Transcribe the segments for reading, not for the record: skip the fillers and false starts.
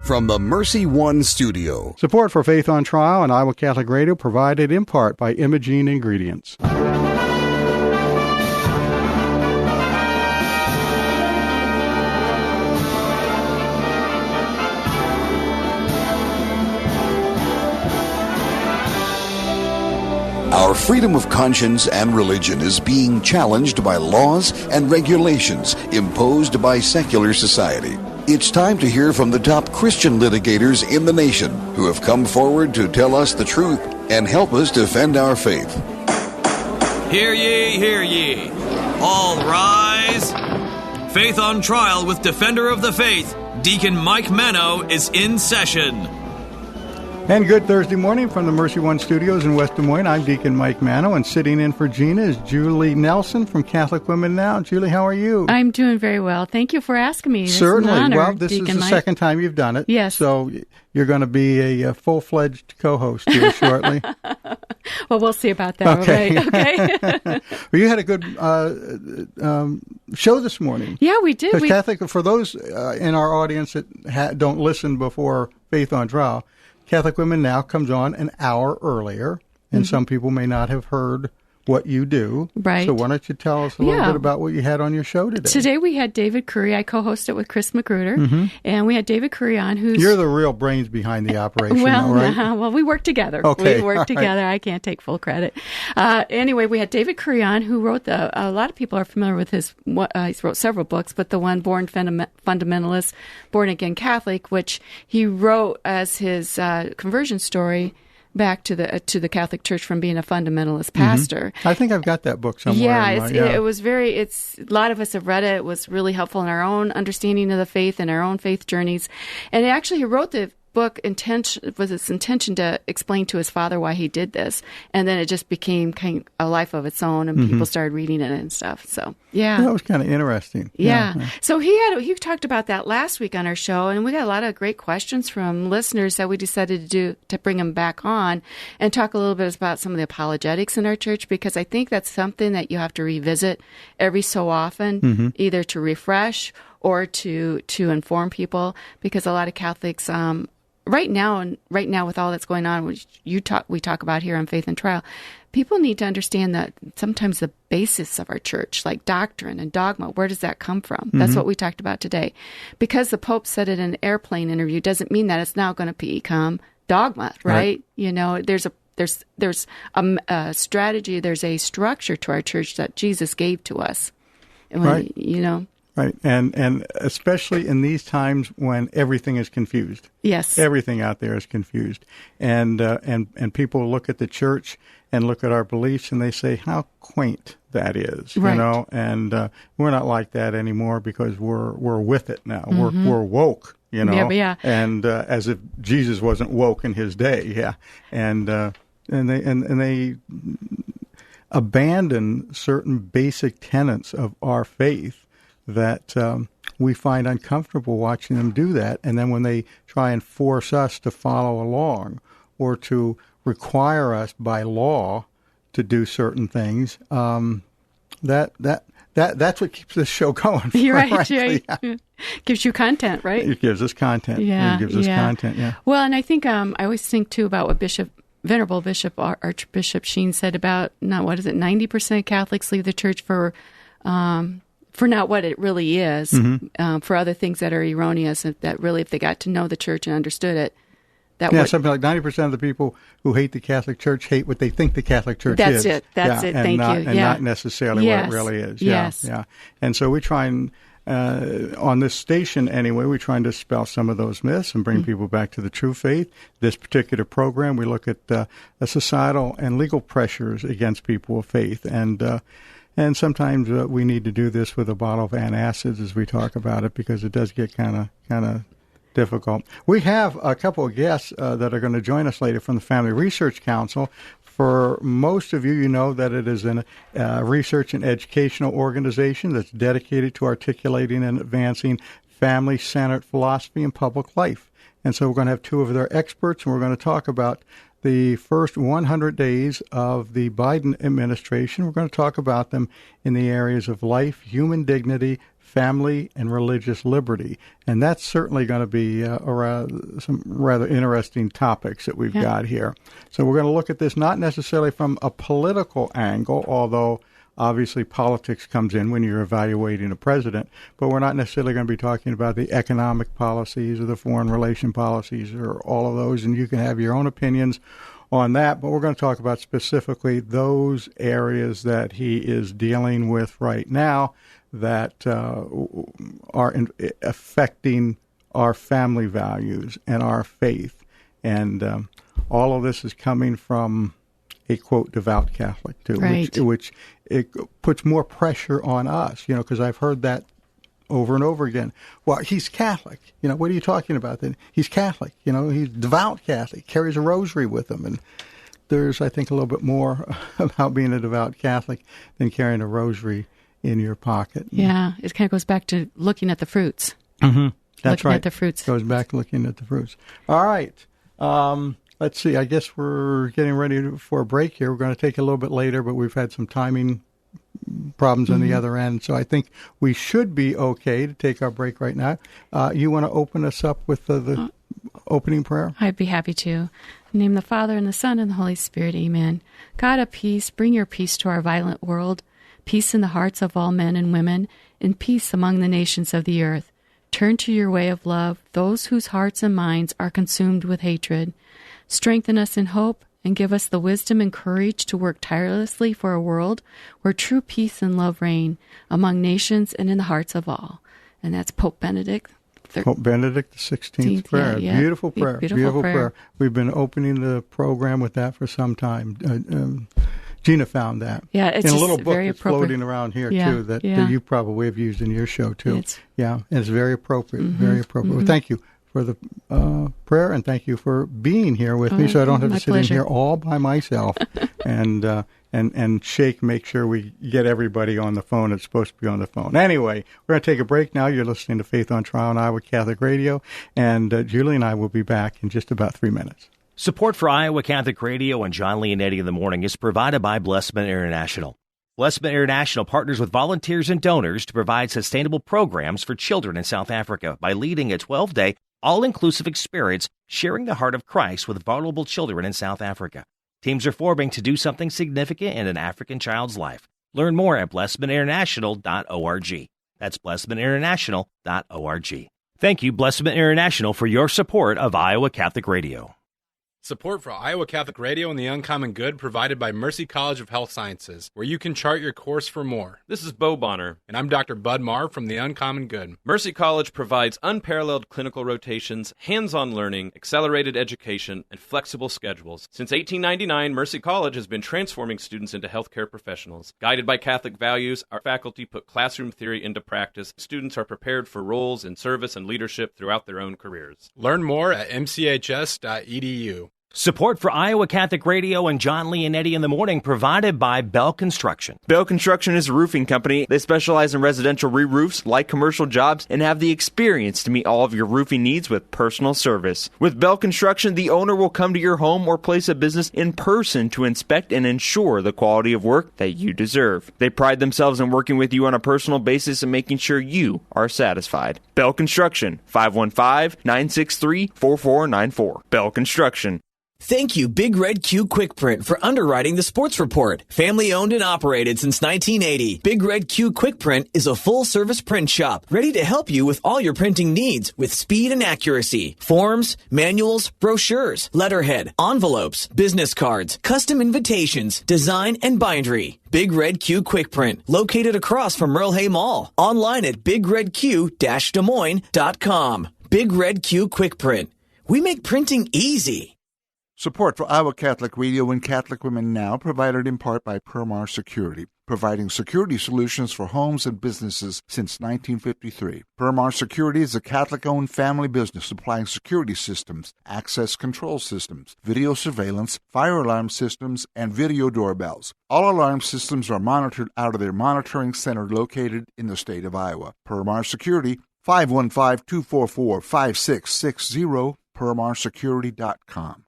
from the Mercy One studio. Support for Faith on Trial and Iowa Catholic Radio provided in part by Imogene Ingredients. Our freedom of conscience and religion is being challenged by laws and regulations imposed by secular society. It's time to hear from the top Christian litigators in the nation who have come forward to tell us the truth and help us defend our faith. Hear ye, hear ye. All rise. Faith on Trial with Defender of the Faith, Deacon Mike Manno, is in session. And good Thursday morning from the Mercy One Studios in West Des Moines. I'm Deacon Mike Manno, and sitting in for Gina is Julie Nelson from Catholic Women Now. Julie, how are you? I'm doing very well. Thank you for asking me. Certainly. It's an honor, well, this Deacon is the Mike. second time you've done it. Yes. So you're going to be a full-fledged co-host here shortly. Well, we'll see about that. Okay. Right? Okay. Well, you had a good show this morning. Yeah, we did. Because Catholic, for those in our audience that don't listen before Faith on Trial, Catholic Women Now comes on an hour earlier, and some people may not have heard what you do. Right. So why don't you tell us a little bit about what you had on your show today? Today we had David Curry. I co-hosted with Chris Magruder, and we had David Curry on, who's... You're the real brains behind the operation, well, though, right? well, we work together. Okay. We work together. Right. I can't take full credit. Anyway, we had David Curry on, who wrote a lot of people are familiar with his, he's wrote several books, but the one, Born Fundamentalist, Born Again Catholic, which he wrote as his conversion story back to the Catholic Church from being a fundamentalist pastor. I think I've got that book somewhere. Yeah, it was very. A lot of us have read it. It was really helpful in our own understanding of the faith and our own faith journeys. And actually, he wrote the book with its intention to explain to his father why he did this, and then it just became kind of a life of its own, and people started reading it and stuff. So yeah, that was kind of interesting. Yeah. So he talked about that last week on our show, and we got a lot of great questions from listeners that we decided to bring him back on and talk a little bit about some of the apologetics in our church, because I think that's something that you have to revisit every so often, either to refresh or to inform people, because a lot of Catholics right now with all that's going on, which we talk about here on Faith and Trial, people need to understand that sometimes the basis of our church, like doctrine and dogma, where does that come from? That's what we talked about today. Because the Pope said it in an airplane interview doesn't mean that it's now going to become dogma, right? You know, there's a strategy, there's a structure to our church that Jesus gave to us. And when, you know. Right, and especially in these times when everything is confused. Yes, everything out there is confused, and people look at the church and look at our beliefs and they say how quaint that is, right. You know. And we're not like that anymore because we're with it now. We're woke, you know. Yeah. And as if Jesus wasn't woke in his day, and they abandon certain basic tenets of our faith that we find uncomfortable watching them do that. And then when they try and force us to follow along or to require us by law to do certain things, that's what keeps this show going. You're right. Frankly. Yeah. Gives you content, right? It gives us content. Yeah. It gives us content, yeah. Well, and I think I always think, too, about what Venerable Bishop Archbishop Sheen said about, 90% of Catholics leave the church for not what it really is, for other things that are erroneous, and that really, if they got to know the church and understood it, something like 90% of the people who hate the Catholic Church hate what they think the Catholic Church is. That's it. Thank you. And not necessarily what it really is. Yes. Yeah. And so we try and, on this station anyway, we try and dispel some of those myths and bring people back to the true faith. This particular program, we look at the societal and legal pressures against people of faith, and sometimes we need to do this with a bottle of antacids as we talk about it, because it does get kind of difficult. We have a couple of guests that are going to join us later from the Family Research Council. For most of you, you know that it is a research and educational organization that's dedicated to articulating and advancing family-centered philosophy in public life. And so we're going to have two of their experts, and we're going to talk about the first 100 days of the Biden administration. We're going to talk about them in the areas of life, human dignity, family and religious liberty. And that's certainly going to be some rather interesting topics that we've got here. So we're going to look at this not necessarily from a political angle, although obviously politics comes in when you're evaluating a president, but we're not necessarily going to be talking about the economic policies or the foreign relation policies or all of those, and you can have your own opinions on that, but we're going to talk about specifically those areas that he is dealing with right now that are affecting our family values and our faith. And all of this is coming from a, quote, devout Catholic, too, which it puts more pressure on us, because I've heard that over and over again. Well, he's Catholic. What are you talking about then? He's Catholic. He's devout Catholic, carries a rosary with him. And there's, I think, a little bit more about being a devout Catholic than carrying a rosary in your pocket. Yeah, it kind of goes back to looking at the fruits. Mm-hmm. That's looking right. At the fruits. Goes back to looking at the fruits. All right. Let's see. I guess we're getting ready for a break here. We're going to take a little bit later, but we've had some timing problems on the other end. So I think we should be okay to take our break right now. You want to open us up with the opening prayer? I'd be happy to. In the name of the Father, and the Son, and the Holy Spirit, amen. God of peace, bring your peace to our violent world, peace in the hearts of all men and women, and peace among the nations of the earth. Turn to your way of love those whose hearts and minds are consumed with hatred. Strengthen us in hope, and give us the wisdom and courage to work tirelessly for a world where true peace and love reign among nations and in the hearts of all. And that's Pope Benedict. Pope Benedict XVI prayer. Yeah. Beautiful prayer. Beautiful prayer. We've been opening the program with that for some time. Gina found that. Yeah, it's in a just little book very that's appropriate. Floating around here, too, that you probably have used in your show, too. And it's very appropriate. Very appropriate. Well, thank you for the prayer, and thank you for being here with me, so I don't have to sit in here all by myself and make sure we get everybody on the phone that's supposed to be on the phone. Anyway, we're going to take a break now. You're listening to Faith on Trial on Iowa Catholic Radio, and Julie and I will be back in just about 3 minutes. Support for Iowa Catholic Radio and John Leonetti in the Morning is provided by Blessman International. Blessman International partners with volunteers and donors to provide sustainable programs for children in South Africa by leading a 12-day, all-inclusive experience sharing the heart of Christ with vulnerable children in South Africa. Teams are forming to do something significant in an African child's life. Learn more at blessmaninternational.org. That's blessmaninternational.org. Thank you, Blessman International, for your support of Iowa Catholic Radio. Support for Iowa Catholic Radio and the Uncommon Good provided by Mercy College of Health Sciences, where you can chart your course for more. This is Bo Bonner. And I'm Dr. Bud Marr from the Uncommon Good. Mercy College provides unparalleled clinical rotations, hands-on learning, accelerated education, and flexible schedules. Since 1899, Mercy College has been transforming students into healthcare professionals. Guided by Catholic values, our faculty put classroom theory into practice. Students are prepared for roles in service and leadership throughout their own careers. Learn more at mchs.edu. Support for Iowa Catholic Radio and John Leonetti in the Morning provided by Bell Construction. Bell Construction is a roofing company. They specialize in residential re-roofs, like commercial jobs, and have the experience to meet all of your roofing needs with personal service. With Bell Construction, the owner will come to your home or place of business in person to inspect and ensure the quality of work that you deserve. They pride themselves in working with you on a personal basis and making sure you are satisfied. Bell Construction, 515-963-4494. Bell Construction. Thank you, Big Red Q Quick Print, for underwriting the sports report. Family owned and operated since 1980, Big Red Q Quick Print is a full-service print shop ready to help you with all your printing needs with speed and accuracy. Forms, manuals, brochures, letterhead, envelopes, business cards, custom invitations, design, and bindery. Big Red Q Quick Print, located across from Merle Hay Mall. Online at bigredq-desmoines.com. Big Red Q Quick Print. We make printing easy. Support for Iowa Catholic Radio and Catholic Women Now provided in part by Marr Security, providing security solutions for homes and businesses since 1953. Marr Security is a Catholic-owned family business supplying security systems, access control systems, video surveillance, fire alarm systems, and video doorbells. All alarm systems are monitored out of their monitoring center located in the state of Iowa. Marr Security, 515-244-5660, permarsecurity.com.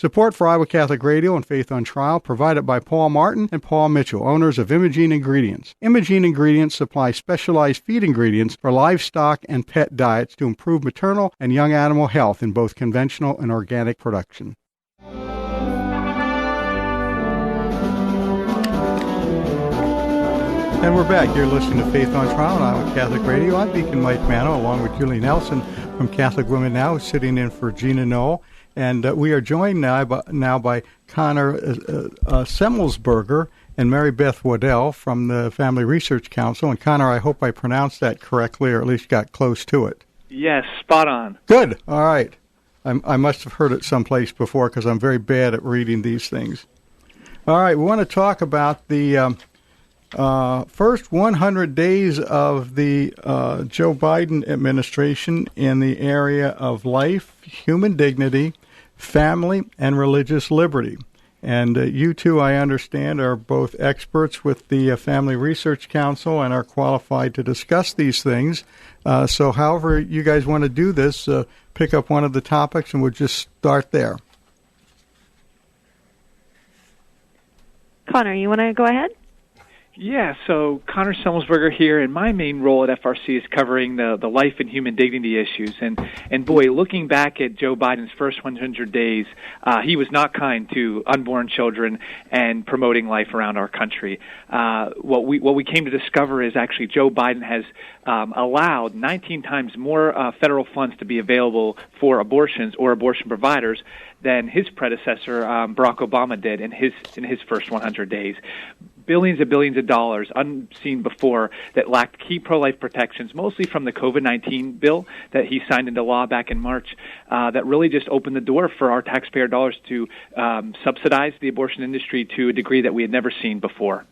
Support for Iowa Catholic Radio and Faith on Trial provided by Paul Martin and Paul Mitchell, owners of Imogene Ingredients. Imogene Ingredients supply specialized feed ingredients for livestock and pet diets to improve maternal and young animal health in both conventional and organic production. And we're back. You're listening to Faith on Trial on Iowa Catholic Radio. I'm Deacon Mike Manno, along with Julie Nelson from Catholic Women Now, sitting in for Gina Knoll. And we are joined now by Connor Semelsberger and Mary Beth Waddell from the Family Research Council. And Connor, I hope I pronounced that correctly, or at least got close to it. Yes, spot on. Good. All right. I must have heard it someplace before because I'm very bad at reading these things. All right. We want to talk about the first 100 days of the Joe Biden administration in the area of life, human dignity, family, and religious liberty. And you two, I understand, are both experts with the Family Research Council and are qualified to discuss these things. So however you guys want to do this, pick up one of the topics and we'll just start there. Connor, you want to go ahead? Yeah, so Connor Semelsberger here, and my main role at FRC is covering the life and human dignity issues. And boy, looking back at Joe Biden's first 100 days, he was not kind to unborn children and promoting life around our country. What we came to discover is actually Joe Biden has allowed 19 times more federal funds to be available for abortions or abortion providers than his predecessor Barack Obama did in his first 100 days. Billions and billions of dollars, unseen before, that lacked key pro-life protections, mostly from the COVID-19 bill that he signed into law back in March, that really just opened the door for our taxpayer dollars to subsidize the abortion industry to a degree that we had never seen before.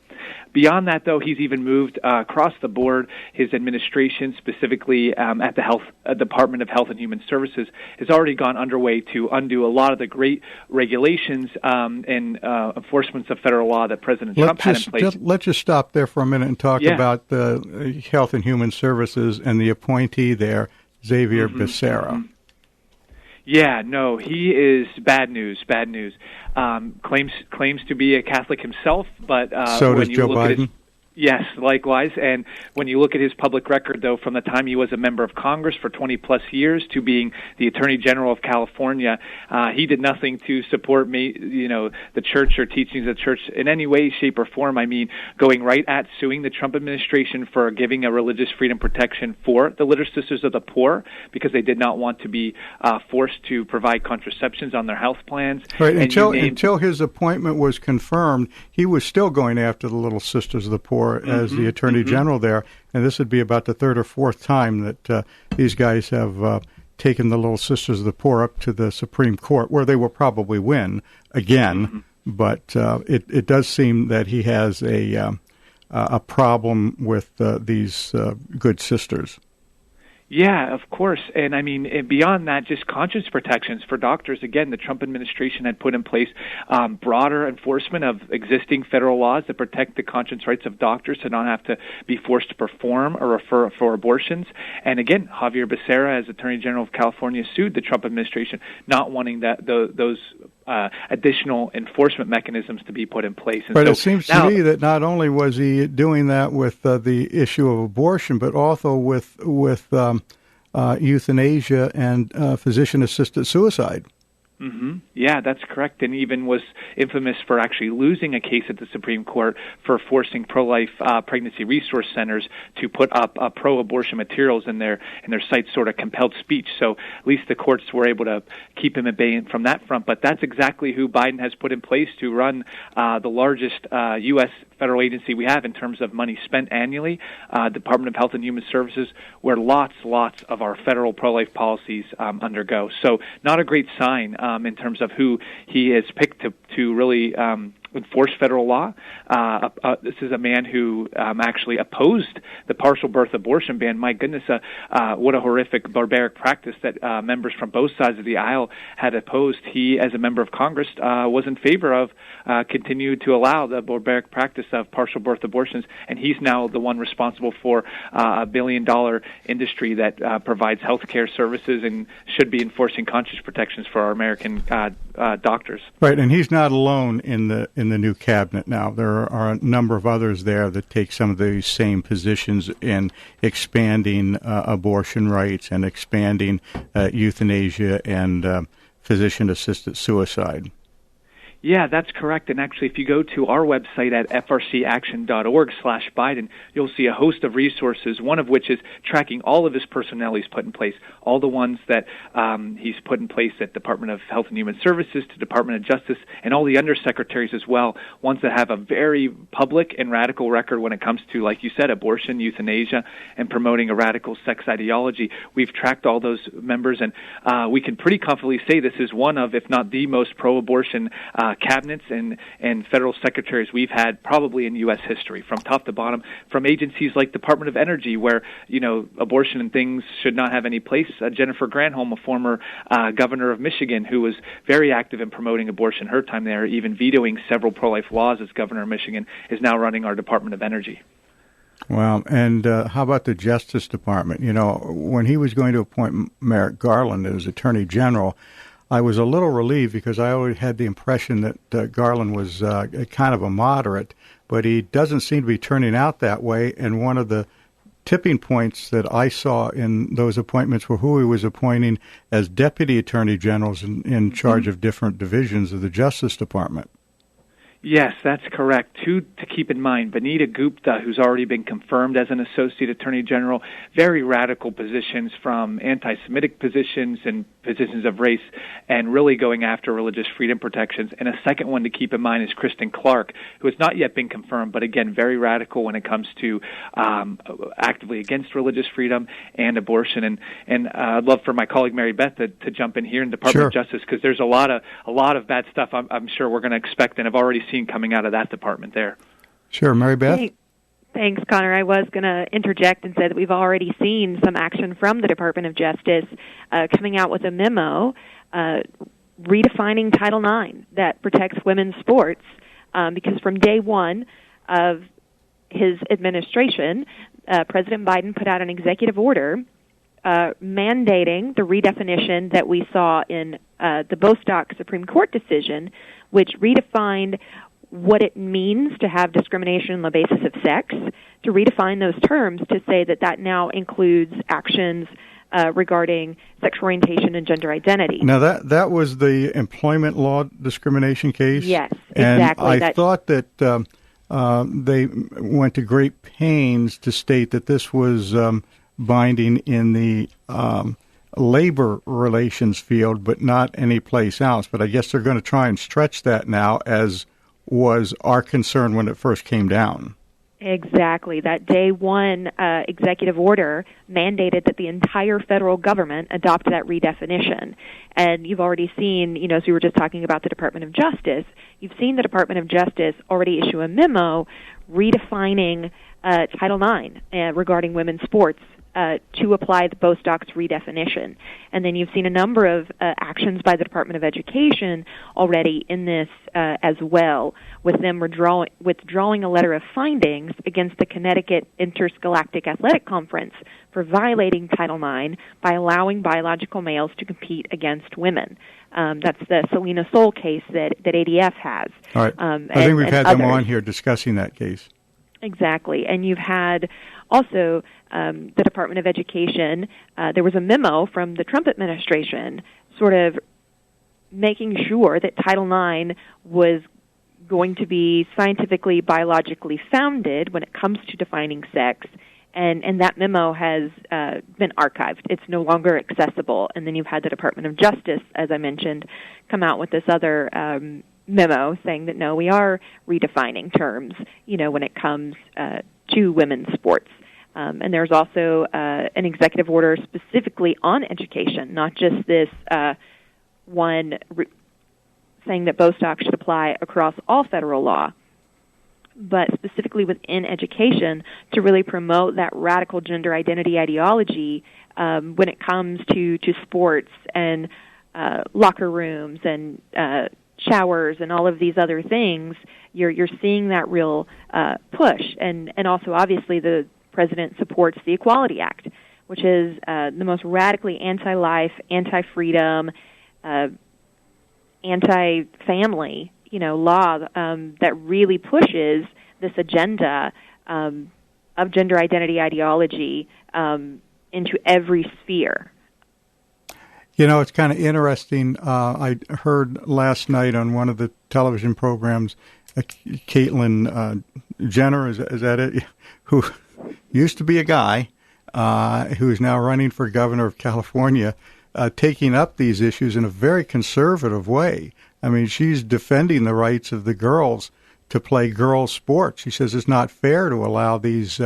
Beyond that, though, he's even moved across the board. His administration, specifically at the Department of Health and Human Services, has already gone underway to undo a lot of the great regulations and enforcements of federal law that President Trump had in place. Let's just stop there for a minute and talk about the Health and Human Services and the appointee there, Xavier Becerra. Mm-hmm. Yeah, no, he is bad news. Claims to be a Catholic himself, but so does Joe Biden. Yes, likewise. And when you look at his public record, though, from the time he was a member of Congress for 20-plus years to being the Attorney General of California, he did nothing to support the church or teachings of the church in any way, shape, or form. I mean, going right at suing the Trump administration for giving a religious freedom protection for the Little Sisters of the Poor because they did not want to be forced to provide contraceptions on their health plans. Right. Until his appointment was confirmed, he was still going after the Little Sisters of the Poor as the Attorney General there, and this would be about the third or fourth time that these guys have taken the Little Sisters of the Poor up to the Supreme Court, where they will probably win again. But it does seem that he has a problem with these good sisters. Yeah, of course. And I mean, beyond that, just conscience protections for doctors. Again, the Trump administration had put in place broader enforcement of existing federal laws that protect the conscience rights of doctors to not have to be forced to perform or refer for abortions. And again, Xavier Becerra, as Attorney General of California, sued the Trump administration, not wanting those additional enforcement mechanisms to be put in place. And but it seems to me that not only was he doing that with the issue of abortion, but also with euthanasia and physician-assisted suicide. Yeah, that's correct, and even was infamous for actually losing a case at the Supreme Court for forcing pro-life pregnancy resource centers to put up pro-abortion materials in their sites, sort of compelled speech. So at least the courts were able to keep him at bay from that front. But that's exactly who Biden has put in place to run the largest U.S. federal agency we have in terms of money spent annually, Department of Health and Human Services, where lots of our federal pro-life policies undergo. So not a great sign in terms of who he has picked to really enforce federal law. This is a man who actually opposed the partial birth abortion ban. My goodness, what a horrific, barbaric practice that members from both sides of the aisle had opposed. He, as a member of Congress, was in favor of continue to allow the barbaric practice of partial birth abortions, and he's now the one responsible for a $1 billion industry that provides health care services and should be enforcing conscience protections for our American doctors. Right, and he's not alone in the new cabinet now. There are a number of others there that take some of these same positions in expanding abortion rights and expanding euthanasia and physician-assisted suicide. Yeah, that's correct. And actually, if you go to our website at frcaction.org/Biden, you'll see a host of resources, one of which is tracking all of his personnel he's put in place, all the ones that he's put in place at Department of Health and Human Services to Department of Justice, and all the undersecretaries as well, ones that have a very public and radical record when it comes to, like you said, abortion, euthanasia, and promoting a radical sex ideology. We've tracked all those members, and we can pretty confidently say this is one of, if not the most pro-abortion cabinets and federal secretaries we've had probably in U.S. history, from top to bottom, from agencies like Department of Energy, where, abortion and things should not have any place. Jennifer Granholm, a former governor of Michigan, who was very active in promoting abortion her time there, even vetoing several pro-life laws as governor of Michigan, is now running our Department of Energy. Well, and how about the Justice Department? When he was going to appoint Merrick Garland as Attorney General, I was a little relieved because I always had the impression that Garland was kind of a moderate, but he doesn't seem to be turning out that way. And one of the tipping points that I saw in those appointments were who he was appointing as deputy attorney generals in charge of different divisions of the Justice Department. Yes, that's correct. Two to keep in mind: Vanita Gupta, who's already been confirmed as an associate attorney general, very radical positions, from anti-Semitic positions and positions of race, and really going after religious freedom protections. And a second one to keep in mind is Kristen Clark, who has not yet been confirmed, but again, very radical when it comes to actively against religious freedom and abortion. And I'd love for my colleague Mary Beth to jump in here in Department of Justice, because there's a lot of bad stuff I'm sure we're going to expect and have already seen coming out of that department there. Sure, Mary Beth? Thanks, Connor. I was going to interject and say that we've already seen some action from the Department of Justice coming out with a memo redefining Title IX that protects women's sports, because from day one of his administration, President Biden put out an executive order mandating the redefinition that we saw in the Bostock Supreme Court decision, which redefined what it means to have discrimination on the basis of sex, to redefine those terms to say that now includes actions regarding sexual orientation and gender identity. Now, that was the employment law discrimination case? Yes, and exactly. I thought that they went to great pains to state that this was binding in the labor relations field, but not any place else. But I guess they're going to try and stretch that now, as was our concern when it first came down. Exactly. That day one executive order mandated that the entire federal government adopt that redefinition. And you've already seen, as we were just talking about the Department of Justice, you've seen the Department of Justice already issue a memo redefining Title IX regarding women's sports to apply the Bostock's redefinition. And then you've seen a number of actions by the Department of Education already in this as well, with them withdrawing a letter of findings against the Connecticut Interscholastic Athletic Conference for violating Title IX by allowing biological males to compete against women. That's the Selena Soul case that ADF has. All right. I think we've had them on here discussing that case. Exactly. And you've had also the Department of Education, there was a memo from the Trump administration sort of making sure that Title IX was going to be scientifically, biologically founded when it comes to defining sex, and that memo has been archived. It's no longer accessible. And then you've had the Department of Justice, as I mentioned, come out with this other memo saying that, no, we are redefining terms, when it comes to women's sports. And there's also an executive order specifically on education, not just this one saying that Bostock should apply across all federal law, but specifically within education to really promote that radical gender identity ideology when it comes to sports and locker rooms and showers and all of these other things. You're seeing that real push, and also obviously the president supports the Equality Act, which is the most radically anti-life, anti-freedom, anti-family, law that really pushes this agenda of gender identity ideology into every sphere. It's kind of interesting. I heard last night on one of the television programs, Caitlyn Jenner, is that it? Who used to be a guy, who is now running for governor of California, taking up these issues in a very conservative way. I mean, she's defending the rights of the girls to play girls' sports. She says it's not fair to allow these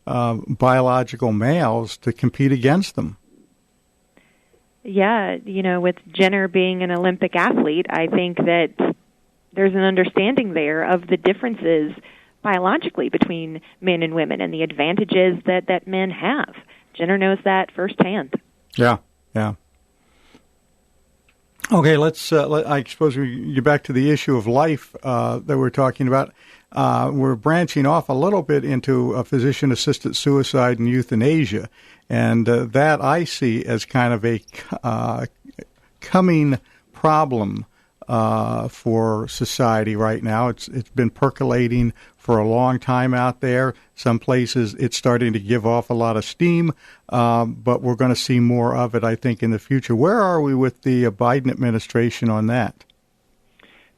biological males to compete against them. Yeah, with Jenner being an Olympic athlete, I think that there's an understanding there of the differences biologically between men and women and the advantages that men have. Jenner knows that firsthand. Yeah. Okay, I suppose we get back to the issue of life that we're talking about. We're branching off a little bit into physician-assisted suicide and euthanasia, and that I see as kind of a coming problem for society right now. It's been percolating for a long time out there. Some places it's starting to give off a lot of steam, but we're going to see more of it, I think, in the future. Where are we with the Biden administration on that?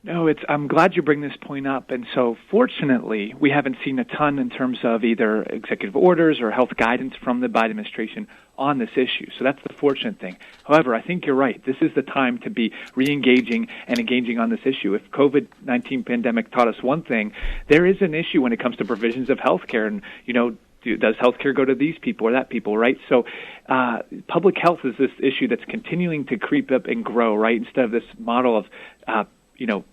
No, I'm glad you bring this point up. And so fortunately, we haven't seen a ton in terms of either executive orders or health guidance from the Biden administration on this issue. So that's the fortunate thing. However, I think you're right. This is the time to be re-engaging and engaging on this issue. If COVID-19 pandemic taught us one thing, there is an issue when it comes to provisions of health care. And, does healthcare go to these people or that people, right? So public health is this issue that's continuing to creep up and grow, right? Instead of this model of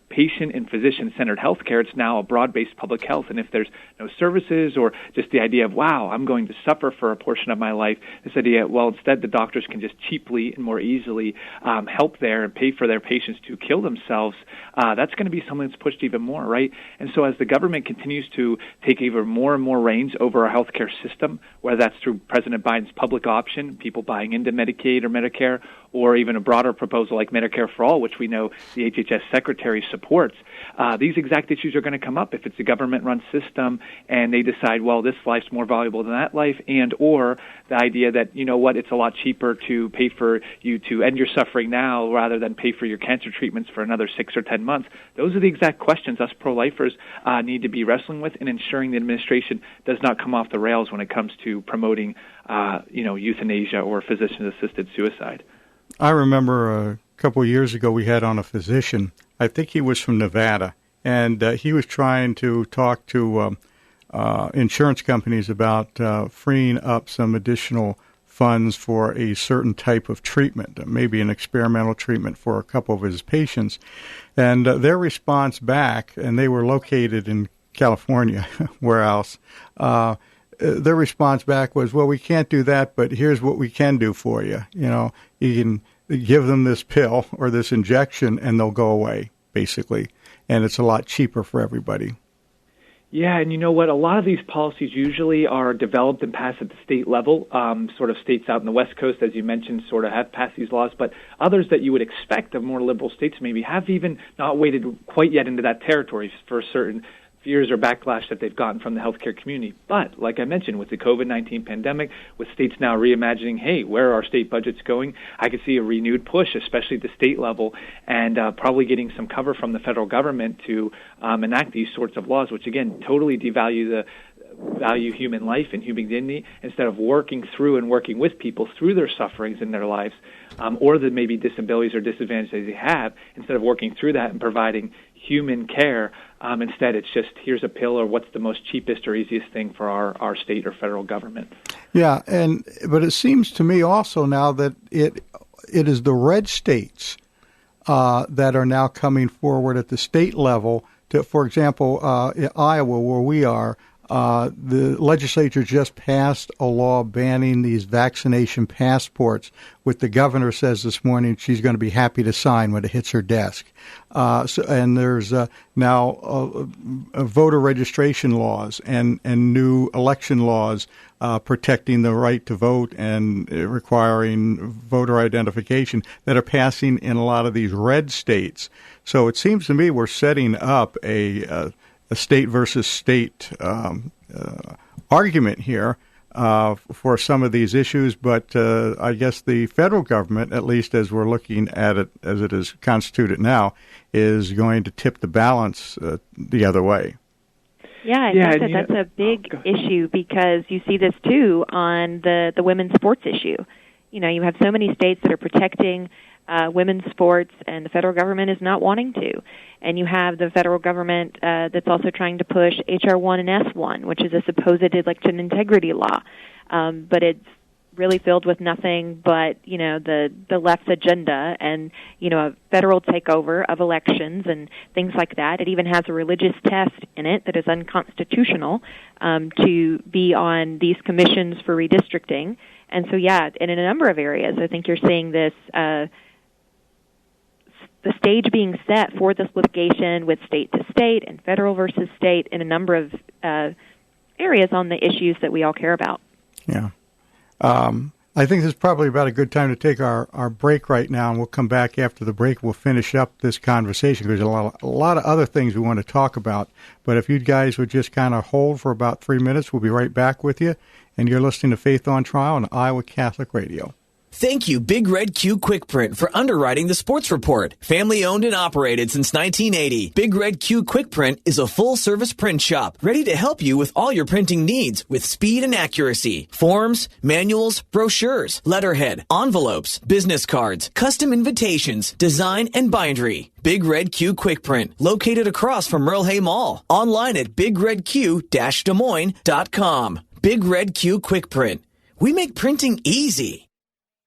patient and physician-centered healthcare, it's now a broad-based public health. And if there's no services or just the idea of, wow, I'm going to suffer for a portion of my life, this idea, well, instead the doctors can just cheaply and more easily help there and pay for their patients to kill themselves, that's going to be something that's pushed even more, right? And so as the government continues to take even more and more reins over our healthcare system, whether that's through President Biden's public option, people buying into Medicaid or Medicare, or even a broader proposal like Medicare for All, which we know the HHS Secretary supports, these exact issues are going to come up if it's a government-run system and they decide, well, this life's more valuable than that life, and or the idea that, it's a lot cheaper to pay for you to end your suffering now rather than pay for your cancer treatments for another 6 or 10 months. Those are the exact questions us pro-lifers need to be wrestling with and ensuring the administration does not come off the rails when it comes to promoting, euthanasia or physician-assisted suicide. I remember a couple of years ago we had on a physician. I think he was from Nevada, and he was trying to talk to insurance companies about freeing up some additional funds for a certain type of treatment, maybe an experimental treatment for a couple of his patients. And their response back, and they were located in California, where else? Their response back was, well, we can't do that, but here's what we can do for you. You can give them this pill or this injection and they'll go away, basically. And it's a lot cheaper for everybody. Yeah, and you know what? A lot of these policies usually are developed and passed at the state level. Sort of states out in the West Coast, as you mentioned, sort of have passed these laws. But others that you would expect of more liberal states maybe have even not waded quite yet into that territory for certain fears or backlash that they've gotten from the healthcare community. But like I mentioned, with the COVID-19 pandemic, with states now reimagining, hey, where are our state budgets going? I could see a renewed push, especially at the state level, and probably getting some cover from the federal government to enact these sorts of laws, which again totally devalue human life and human dignity, instead of working through and working with people through their sufferings in their lives, or the maybe disabilities or disadvantages they have. Instead of working through that and providing human care, instead it's just here's a pill or what's the most cheapest or easiest thing for our state or federal government. Yeah, but it seems to me also now that it is the red states that are now coming forward at the state level. For example, in Iowa, where we are, the legislature just passed a law banning these vaccination passports, which the governor says this morning she's going to be happy to sign when it hits her desk. And there's now voter registration laws and new election laws protecting the right to vote and requiring voter identification that are passing in a lot of these red states. So it seems to me we're setting up a state versus state argument here for some of these issues, but I guess the federal government, at least as we're looking at it as it is constituted now, is going to tip the balance the other way. Yeah, I think that's a big issue because you see this too on the women's sports issue. You know, you have so many states that are protecting women's sports, and the federal government is not wanting to. And you have the federal government that's also trying to push H.R. 1 and S1, which is a supposed election integrity law. But it's really filled with nothing but, you know, the left's agenda and, you know, a federal takeover of elections and things like that. It even has a religious test in it that is unconstitutional to be on these commissions for redistricting. And so, yeah, and in a number of areas, I think you're seeing this the stage being set for this litigation with state to state and federal versus state in a number of areas on the issues that we all care about. Yeah. I think this is probably about a good time to take our break right now, and we'll come back after the break. We'll finish up this conversation because there's a lot of other things we want to talk about. But if you guys would just kind of hold for about 3 minutes, we'll be right back with you. And you're listening to Faith on Trial on Iowa Catholic Radio. Thank you, Big Red Q Quick Print, for underwriting the sports report. Family owned and operated since 1980. Big Red Q Quick Print is a full-service print shop ready to help you with all your printing needs with speed and accuracy. Forms, manuals, brochures, letterhead, envelopes, business cards, custom invitations, design, and bindery. Big Red Q Quick Print, located across from Merle Hay Mall. Online at bigredq-desmoines.com. Big Red Q Quick Print. We make printing easy.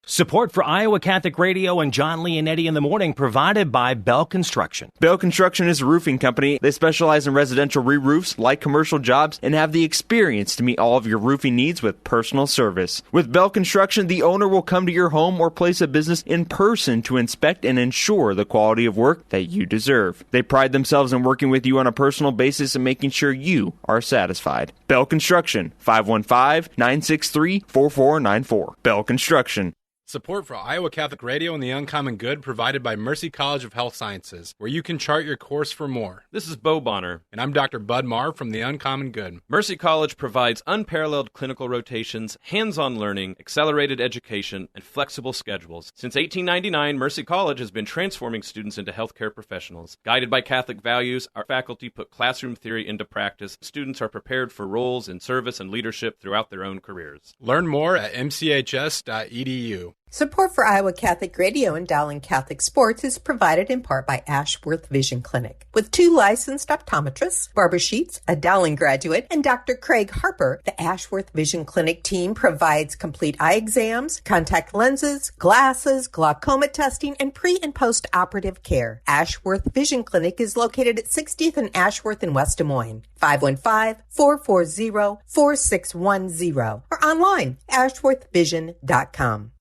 Support for Iowa Catholic Radio and John Leonetti in the Morning provided by Bell Construction. Bell Construction is a roofing company. They specialize in residential re-roofs, like commercial jobs, and have the experience to meet all of your roofing needs with personal service. With Bell Construction, the owner will come to your home or place of business in person to inspect and ensure the quality of work that you deserve. They pride themselves in working with you on a personal basis and making sure you are satisfied. Bell Construction, 515-963-4494. Bell Construction. Support for Iowa Catholic Radio and the Uncommon Good provided by Mercy College of Health Sciences, where you can chart your course for more. This is Bo Bonner. And I'm Dr. Bud Marr from the Uncommon Good. Mercy College provides unparalleled clinical rotations, hands-on learning, accelerated education, and flexible schedules. Since 1899, Mercy College has been transforming students into healthcare professionals. Guided by Catholic values, our faculty put classroom theory into practice. Students are prepared for roles in service and leadership throughout their own careers. Learn more at mchs.edu. Support for Iowa Catholic Radio and Dowling Catholic Sports is provided in part by Ashworth Vision Clinic. With 2 licensed optometrists, Barbara Sheets, a Dowling graduate, and Dr. Craig Harper, the Ashworth Vision Clinic team provides complete eye exams, contact lenses, glasses, glaucoma testing, and pre- and post-operative care. Ashworth Vision Clinic is located at 60th and Ashworth in West Des Moines. 515-440-4610 or online, ashworthvision.com.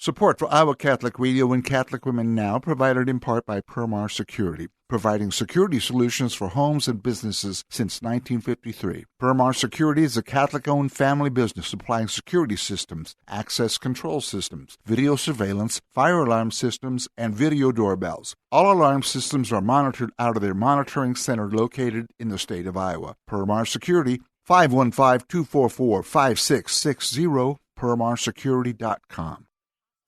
Support for Iowa Catholic Radio and Catholic Women Now provided in part by Marr Security, providing security solutions for homes and businesses since 1953. Marr Security is a Catholic-owned family business supplying security systems, access control systems, video surveillance, fire alarm systems, and video doorbells. All alarm systems are monitored out of their monitoring center located in the state of Iowa. Marr Security, 515-244-5660, permarsecurity.com.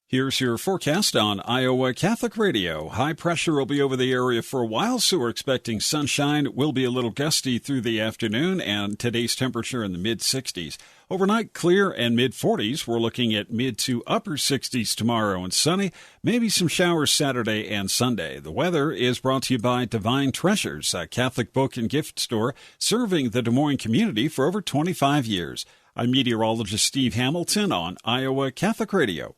Here's your forecast on Iowa Catholic Radio. High pressure will be over the area for a while, so we're expecting sunshine. Will be a little gusty through the afternoon, and today's temperature in the mid-60s. Overnight, clear and mid-40s. We're looking at mid to upper 60s tomorrow and sunny. Maybe some showers Saturday and Sunday. The weather is brought to you by Divine Treasures, a Catholic book and gift store serving the Des Moines community for over 25 years. I'm meteorologist Steve Hamilton on Iowa Catholic Radio.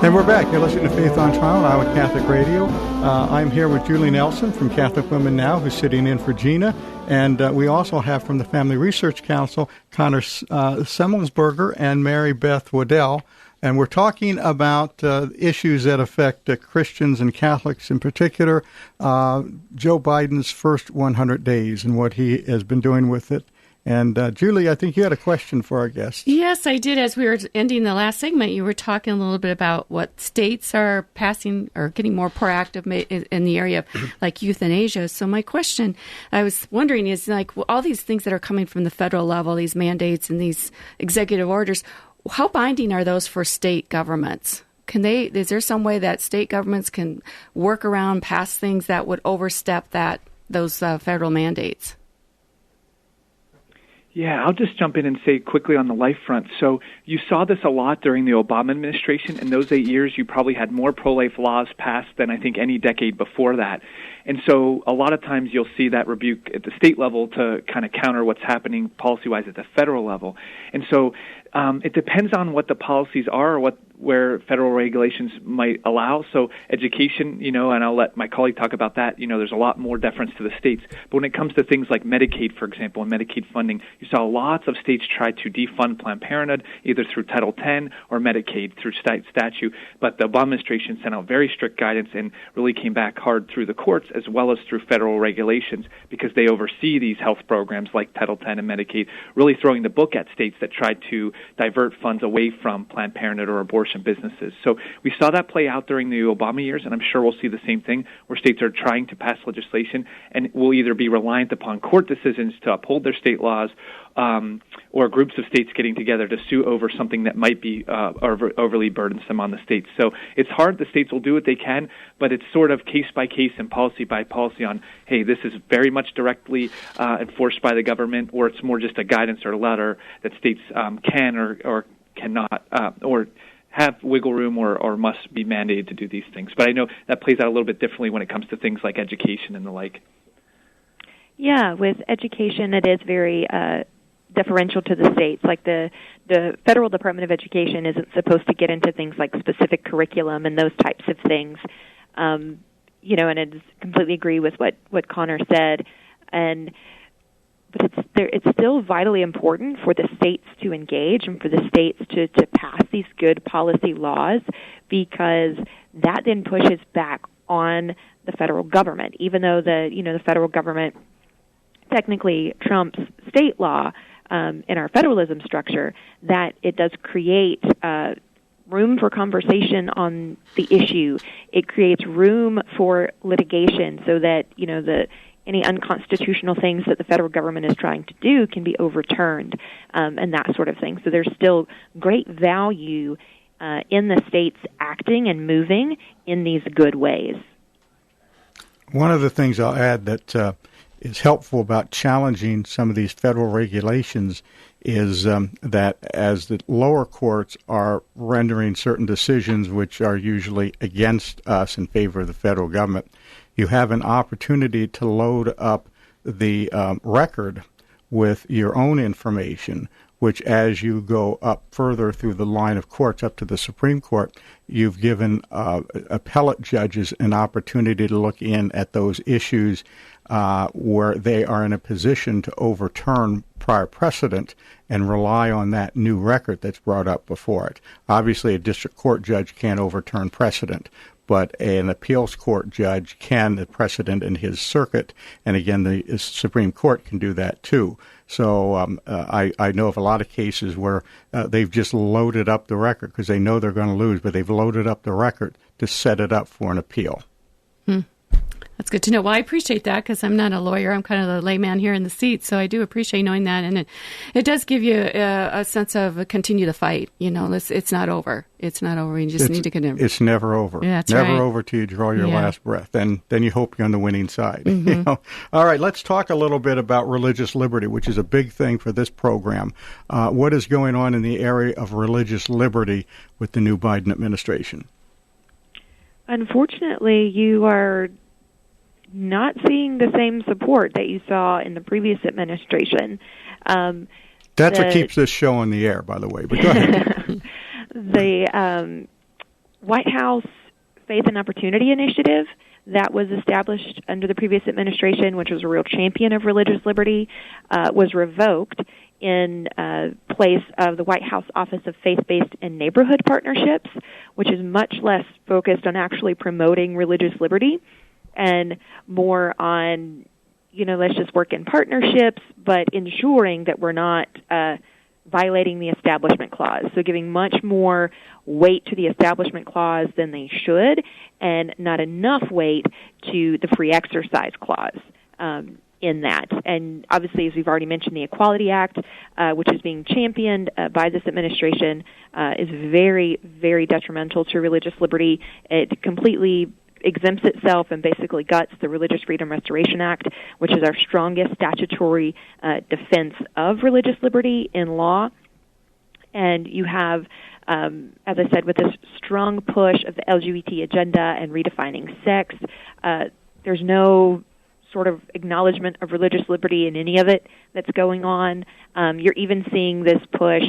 And we're back. You're listening to Faith on Trial on Iowa Catholic Radio. I'm here with Julie Nelson from Catholic Women Now, who's sitting in for Gina. And we also have from the Family Research Council, Connor Semelsberger and Mary Beth Waddell. And we're talking about issues that affect Christians and Catholics in particular, Joe Biden's first 100 days and what he has been doing with it. And Julie, I think you had a question for our guest. Yes, I did. As we were ending the last segment, you were talking a little bit about what states are passing or getting more proactive in the area of like euthanasia. So my question, I was wondering, is like all these things that are coming from the federal level, these mandates and these executive orders, how binding are those for state governments? Is there some way that state governments can work around, pass things that would overstep those federal mandates? Yeah, I'll just jump in and say quickly on the life front. So you saw this a lot during the Obama administration. In those 8 years, you probably had more pro-life laws passed than I think any decade before that. And so a lot of times you'll see that rebuke at the state level to kind of counter what's happening policy-wise at the federal level. And so it depends on what the policies are or where federal regulations might allow. So education, and I'll let my colleague talk about that, there's a lot more deference to the states. But when it comes to things like Medicaid, for example, and Medicaid funding, you saw lots of states try to defund Planned Parenthood, either through Title X or Medicaid through statute. But the Obama administration sent out very strict guidance and really came back hard through the courts as well as through federal regulations because they oversee these health programs like Title X and Medicaid, really throwing the book at states that tried to divert funds away from Planned Parenthood or abortion businesses. So we saw that play out during the Obama years, and I'm sure we'll see the same thing where states are trying to pass legislation and will either be reliant upon court decisions to uphold their state laws or groups of states getting together to sue over something that might be overly burdensome on the states. So it's hard. The states will do what they can, but it's sort of case by case and policy by policy on, hey, this is very much directly enforced by the government, or it's more just a guidance or a letter that states can or cannot or have wiggle room or must be mandated to do these things. But I know that plays out a little bit differently when it comes to things like education and the like. Yeah, with education, it is very deferential to the states. Like the Federal Department of Education isn't supposed to get into things like specific curriculum and those types of things. And I completely agree with what Connor said. But it's still vitally important for the states to engage and for the states to pass these good policy laws, because that then pushes back on the federal government. Even though the federal government technically trumps state law in our federalism structure, that it does create room for conversation on the issue. It creates room for litigation so that any unconstitutional things that the federal government is trying to do can be overturned, and that sort of thing. So there's still great value in the states acting and moving in these good ways. One of the things I'll add that is helpful about challenging some of these federal regulations is that as the lower courts are rendering certain decisions which are usually against us in favor of the federal government, you have an opportunity to load up the record with your own information, which as you go up further through the line of courts up to the Supreme Court, you've given appellate judges an opportunity to look in at those issues where they are in a position to overturn prior precedent and rely on that new record that's brought up before it. Obviously, a district court judge can't overturn precedent, but an appeals court judge can, the precedent in his circuit, and again, the Supreme Court can do that too. So I know of a lot of cases where they've just loaded up the record because they know they're going to lose, but they've loaded up the record to set it up for an appeal. That's good to know. Well, I appreciate that because I'm not a lawyer. I'm kind of the layman here in the seat, so I do appreciate knowing that. And it does give you a sense of continue the fight. It's not over. It's not over. You just need to continue. It's never over. Yeah, that's never right. over till you draw your last breath. Then you hope you're on the winning side. Mm-hmm. All right, let's talk a little bit about religious liberty, which is a big thing for this program. What is going on in the area of religious liberty with the new Biden administration? Unfortunately, you are not seeing the same support that you saw in the previous administration. That's what keeps this show on the air, by the way. But go ahead. The White House Faith and Opportunity Initiative that was established under the previous administration, which was a real champion of religious liberty, was revoked in place of the White House Office of Faith-Based and Neighborhood Partnerships, which is much less focused on actually promoting religious liberty and more on, let's just work in partnerships, but ensuring that we're not violating the Establishment Clause. So giving much more weight to the Establishment Clause than they should, and not enough weight to the Free Exercise Clause in that. And obviously, as we've already mentioned, the Equality Act, which is being championed by this administration, is very, very detrimental to religious liberty. It completely exempts itself and basically guts the Religious Freedom Restoration Act, which is our strongest statutory defense of religious liberty in law. And you have, as I said, with this strong push of the LGBT agenda and redefining sex, there's no sort of acknowledgement of religious liberty in any of it that's going on. You're even seeing this push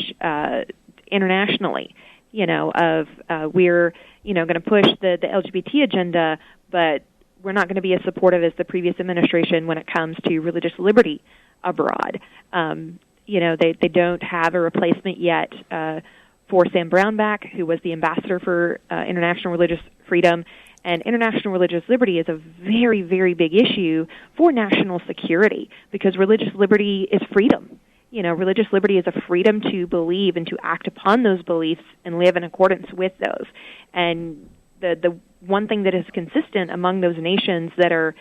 internationally, we're going to push the LGBT agenda, but we're not going to be as supportive as the previous administration when it comes to religious liberty abroad. They don't have a replacement yet for Sam Brownback, who was the ambassador for international religious freedom. And international religious liberty is a very, very big issue for national security because religious liberty is freedom. Religious liberty is a freedom to believe and to act upon those beliefs and live in accordance with those. And the one thing that is consistent among those nations that are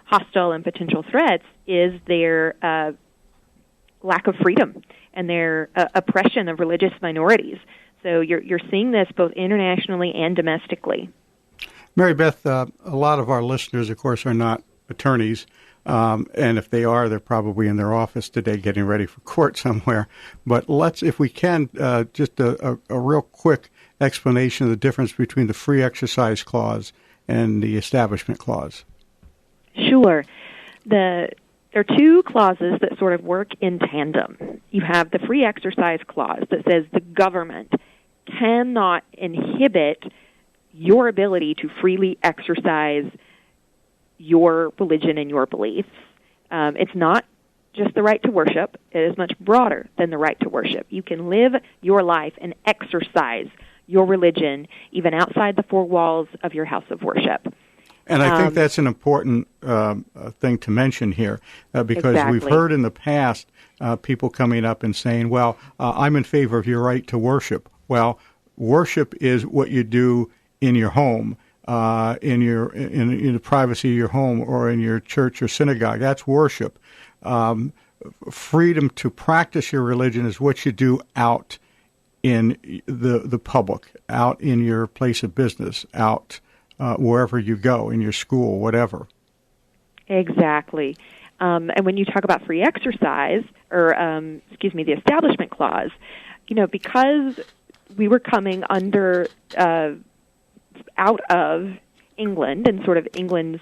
hostile and potential threats is their lack of freedom and their oppression of religious minorities. So you're seeing this both internationally and domestically. Mary Beth, a lot of our listeners, of course, are not attorneys. And if they are, they're probably in their office today getting ready for court somewhere. But let's, if we can, just a real quick explanation of the difference between the Free Exercise Clause and the Establishment Clause. Sure. There are two clauses that sort of work in tandem. You have the Free Exercise Clause that says the government cannot inhibit your ability to freely exercise your religion and your beliefs. It's not just the right to worship. It is much broader than the right to worship. You can live your life and exercise your religion even outside the four walls of your house of worship. And I think that's an important thing to mention here because Exactly. we've heard in the past people coming up and saying, well, I'm in favor of your right to worship. Well, worship is what you do in your home. In the privacy of your home or in your church or synagogue. That's worship. Freedom to practice your religion is what you do out in the public, out in your place of business, out wherever you go, in your school, whatever. Exactly. And when you talk about free exercise, or, the Establishment Clause, because we were coming under out of England and sort of England's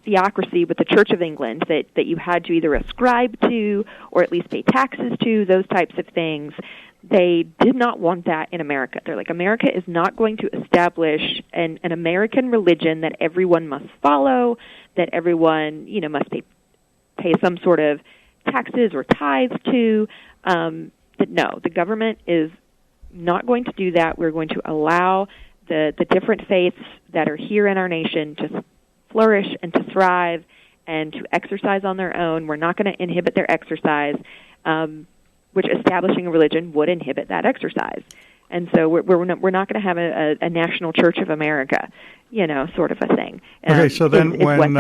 theocracy with the Church of England that you had to either ascribe to or at least pay taxes to, those types of things. They did not want that in America. They're like, America is not going to establish an American religion that everyone must follow, that everyone, must pay some sort of taxes or tithes to. No, the government is not going to do that. We're going to allow the different faiths that are here in our nation to flourish and to thrive and to exercise on their own. We're not going to inhibit their exercise, which establishing a religion would inhibit that exercise. And so we're not going to have a national Church of America, sort of a thing. Okay, so then when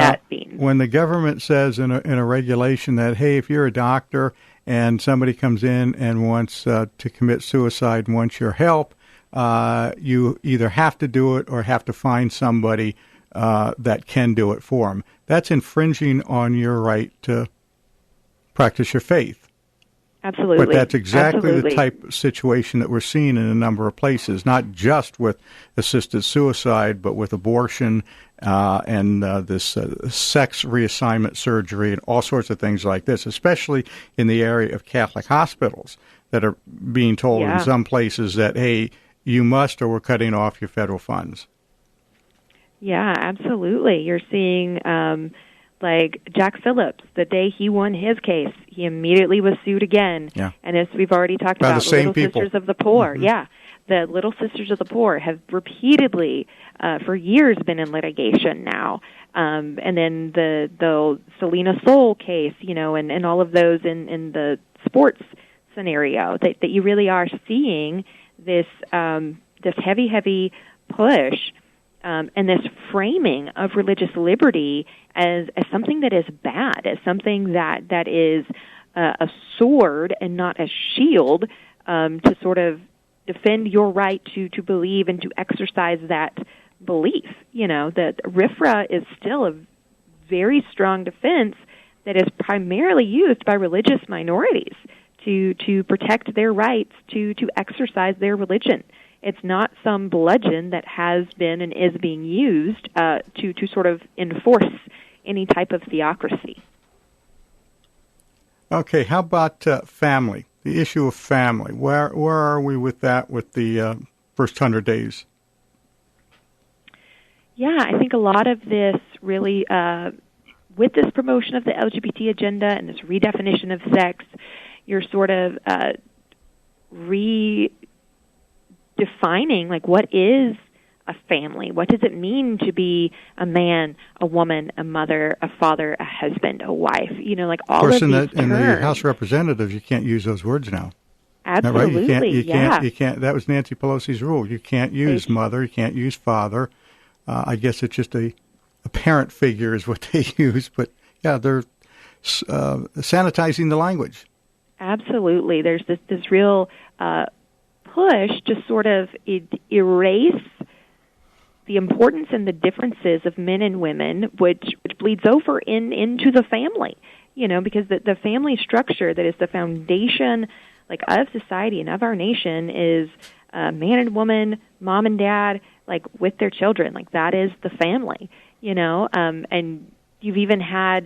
when the government says in a regulation that, hey, if you're a doctor and somebody comes in and wants to commit suicide and wants your help, you either have to do it or have to find somebody that can do it for them. That's infringing on your right to practice your faith. Absolutely. But that's exactly the type of situation that we're seeing in a number of places, not just with assisted suicide, but with abortion and this sex reassignment surgery and all sorts of things like this, especially in the area of Catholic hospitals that are being told in some places that, hey, you must, or we're cutting off your federal funds. Yeah, absolutely. You're seeing, like Jack Phillips, the day he won his case, he immediately was sued again. Yeah. And as we've already talked By about, the same Little people. Sisters of the Poor, Mm-hmm. yeah. The Little Sisters of the Poor have repeatedly, for years, been in litigation now. And then the Selena Soul case, and all of those in the sports scenario, that you really are seeing this heavy push and this framing of religious liberty as something that is bad, as something that is a sword and not a shield to sort of defend your right to believe and to exercise that belief. That RFRA is still a very strong defense that is primarily used by religious minorities to protect their rights to exercise their religion. It's not some bludgeon that has been and is being used to sort of enforce any type of theocracy. Okay, how about family? The issue of family. Where are we with that with the first 100 days? Yeah, I think a lot of this really, with this promotion of the LGBT agenda and this redefinition of sex, you're sort of redefining, like, what is a family? What does it mean to be a man, a woman, a mother, a father, a husband, a wife? Like all of these terms. In the House of Representatives, you can't use those words now. Absolutely, right? You yeah. can't. That was Nancy Pelosi's rule. You can't use mother. You can't use father. I guess it's just a parent figure is what they use. But yeah, they're sanitizing the language. Absolutely. There's this real push to sort of erase the importance and the differences of men and women, which bleeds over into the family, because the family structure that is the foundation, like, of society and of our nation is man and woman, mom and dad, like, with their children. Like, that is the family, and you've even had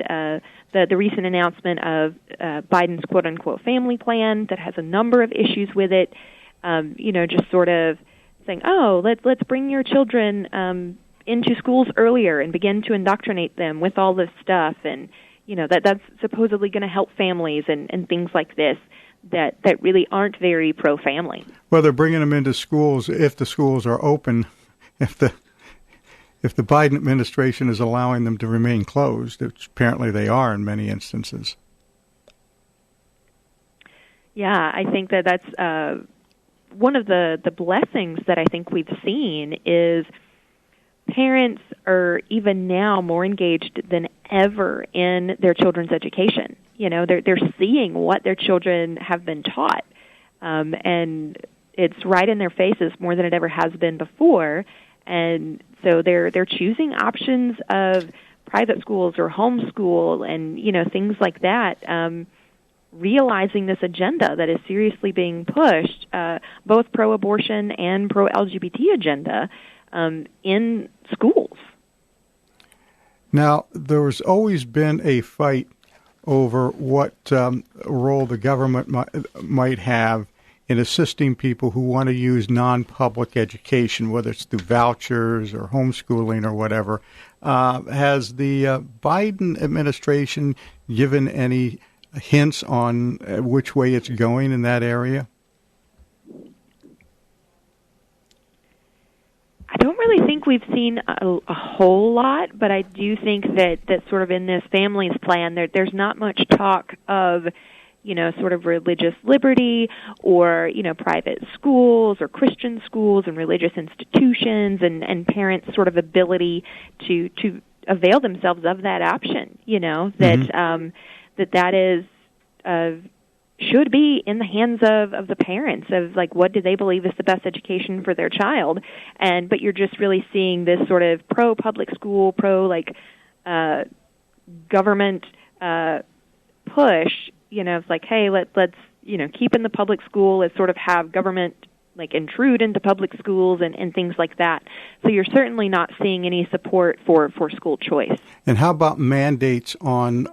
the recent announcement of Biden's quote-unquote family plan that has a number of issues with it, just sort of saying, oh, let's bring your children into schools earlier and begin to indoctrinate them with all this stuff, and that's supposedly going to help families and things like this that really aren't very pro-family. Well, they're bringing them into schools if the schools are open, if the Biden administration is allowing them to remain closed, which apparently they are in many instances. Yeah, I think that's one of the blessings that I think we've seen is parents are even now more engaged than ever in their children's education. They're seeing what their children have been taught, and it's right in their faces more than it ever has been before. And so they're choosing options of private schools or homeschool and things like that. Realizing this agenda that is seriously being pushed, both pro-abortion and pro-LGBT agenda, in schools. Now, there's always been a fight over what role the government might have in assisting people who want to use non-public education, whether it's through vouchers or homeschooling or whatever. Has the Biden administration given any hints on which way it's going in that area? I don't really think we've seen a whole lot, but I do think that sort of in this families plan, there's not much talk of, sort of religious liberty or, private schools or Christian schools and religious institutions and parents' sort of ability to avail themselves of that option, that is should be in the hands of the parents of, like, what do they believe is the best education for their child. But you're just really seeing this sort of pro-public school, government push, it's like, hey, let's keep in the public school, let's sort of have government, like, intrude into public schools and things like that. So you're certainly not seeing any support for school choice. And how about mandates on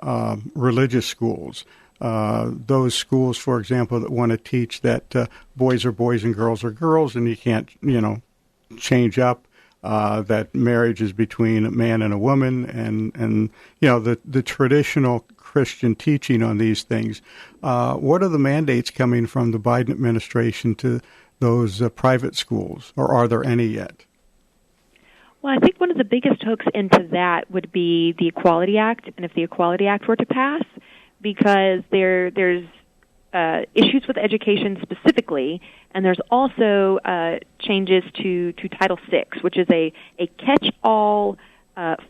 religious schools? those schools, for example, that want to teach that boys are boys and girls are girls, and you can't, change up that marriage is between a man and a woman, and the traditional Christian teaching on these things. What are the mandates coming from the Biden administration to those private schools, or are there any yet? Well, I think one of the biggest hooks into that would be the Equality Act, and if the Equality Act were to pass, because there's issues with education specifically, and there's also changes to Title VI, which is a catch-all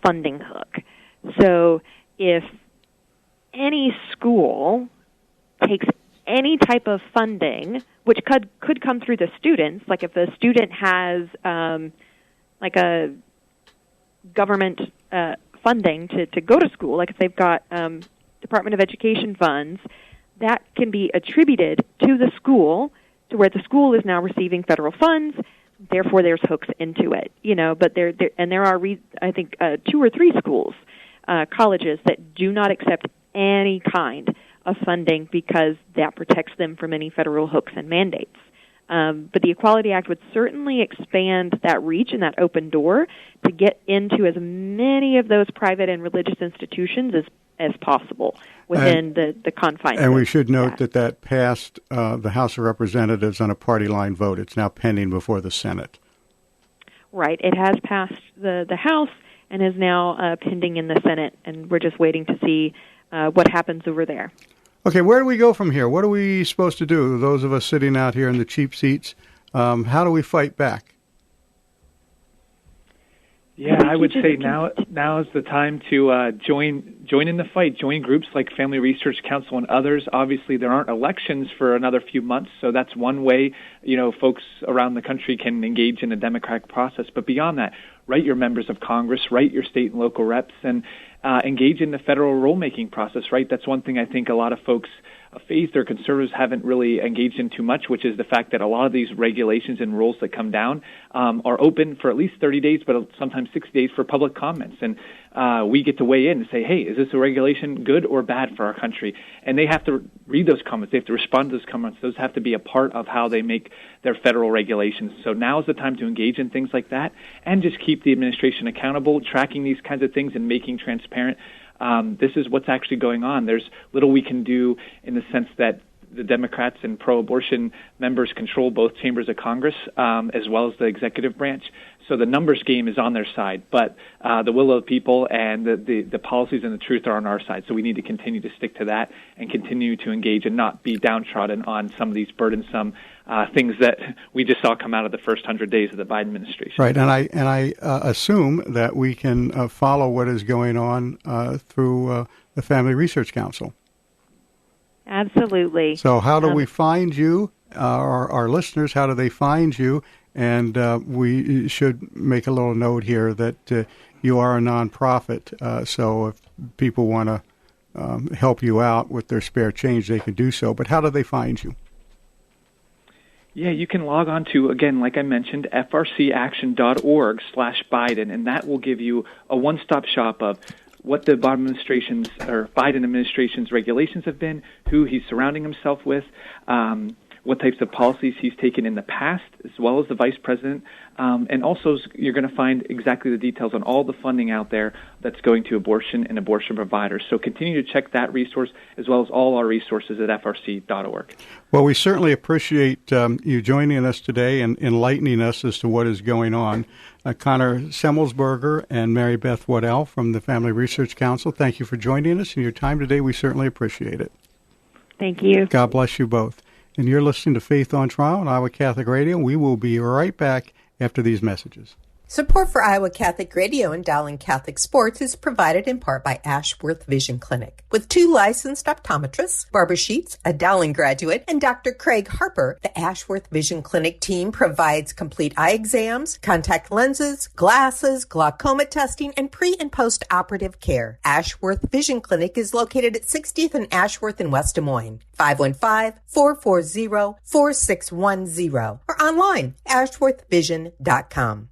funding hook. So if any school takes any type of funding, which could come through the students, like if a student has like a government funding to go to school, like if they've got Department of Education funds, that can be attributed to the school, to where the school is now receiving federal funds. Therefore, there's hooks into it, But there are I think 2 or 3 schools, colleges that do not accept any kind of funding because that protects them from any federal hooks and mandates. But the Equality Act would certainly expand that reach and that open door to get into as many of those private and religious institutions as possible within the confines. And we should note that passed the House of Representatives on a party line vote. It's now pending before the Senate. Right. It has passed the House and is now pending in the Senate, and we're just waiting to see what happens over there. Okay, where do we go from here? What are we supposed to do, those of us sitting out here in the cheap seats? How do we fight back? Yeah, I would say now is the time to join in the fight. Join groups like Family Research Council and others. Obviously, there aren't elections for another few months, so that's one way folks around the country can engage in the democratic process. But beyond that, write your members of Congress, write your state and local reps, and engage in the federal rulemaking process. Right, that's one thing I think a lot of folks of faith or conservatives haven't really engaged in too much, which is the fact that a lot of these regulations and rules that come down are open for at least 30 days, but sometimes 60 days for public comments. And we get to weigh in and say, hey, is this a regulation good or bad for our country? And they have to read those comments. They have to respond to those comments. Those have to be a part of how they make their federal regulations. So now is the time to engage in things like that and just keep the administration accountable, tracking these kinds of things and making transparent. This is what's actually going on. There's little we can do in the sense that the Democrats and pro-abortion members control both chambers of Congress, as well as the executive branch. So the numbers game is on their side, but the will of the people and the policies and the truth are on our side. So we need to continue to stick to that and continue to engage and not be downtrodden on some of these burdensome things that we just saw come out of the first 100 days of the Biden administration. Right, and I assume that we can follow what is going on through the Family Research Council. Absolutely. So how do we find you, our listeners, how do they find you? And we should make a little note here that you are a nonprofit, so if people want to help you out with their spare change, they can do so. But how do they find you? Yeah, you can log on to, again, like I mentioned, frcaction.org/Biden, and that will give you a one-stop shop of what the Biden administration's regulations have been, who he's surrounding himself with, what types of policies he's taken in the past, as well as the vice president. And also you're going to find exactly the details on all the funding out there that's going to abortion and abortion providers. So continue to check that resource as well as all our resources at frc.org. Well, we certainly appreciate you joining us today and enlightening us as to what is going on. Connor Semelsberger and Mary Beth Waddell from the Family Research Council, thank you for joining us and your time today. We certainly appreciate it. Thank you. God bless you both. And you're listening to Faith on Trial on Iowa Catholic Radio. We will be right back after these messages. Support for Iowa Catholic Radio and Dowling Catholic Sports is provided in part by Ashworth Vision Clinic. With 2 licensed optometrists, Barbara Sheets, a Dowling graduate, and Dr. Craig Harper, the Ashworth Vision Clinic team provides complete eye exams, contact lenses, glasses, glaucoma testing, and pre- and post-operative care. Ashworth Vision Clinic is located at 60th and Ashworth in West Des Moines. 515-440-4610 or online, ashworthvision.com.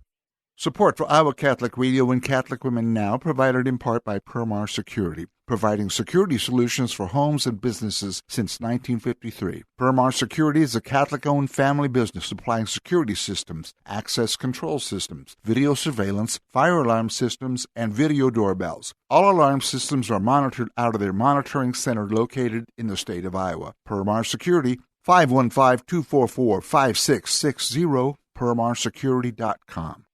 Support for Iowa Catholic Radio and Catholic Women Now provided in part by Marr Security, providing security solutions for homes and businesses since 1953. Permar Security is a Catholic-owned family business supplying security systems, access control systems, video surveillance, fire alarm systems, and video doorbells. All alarm systems are monitored out of their monitoring center located in the state of Iowa. Permar Security, 515-244-5660, permarsecurity.com.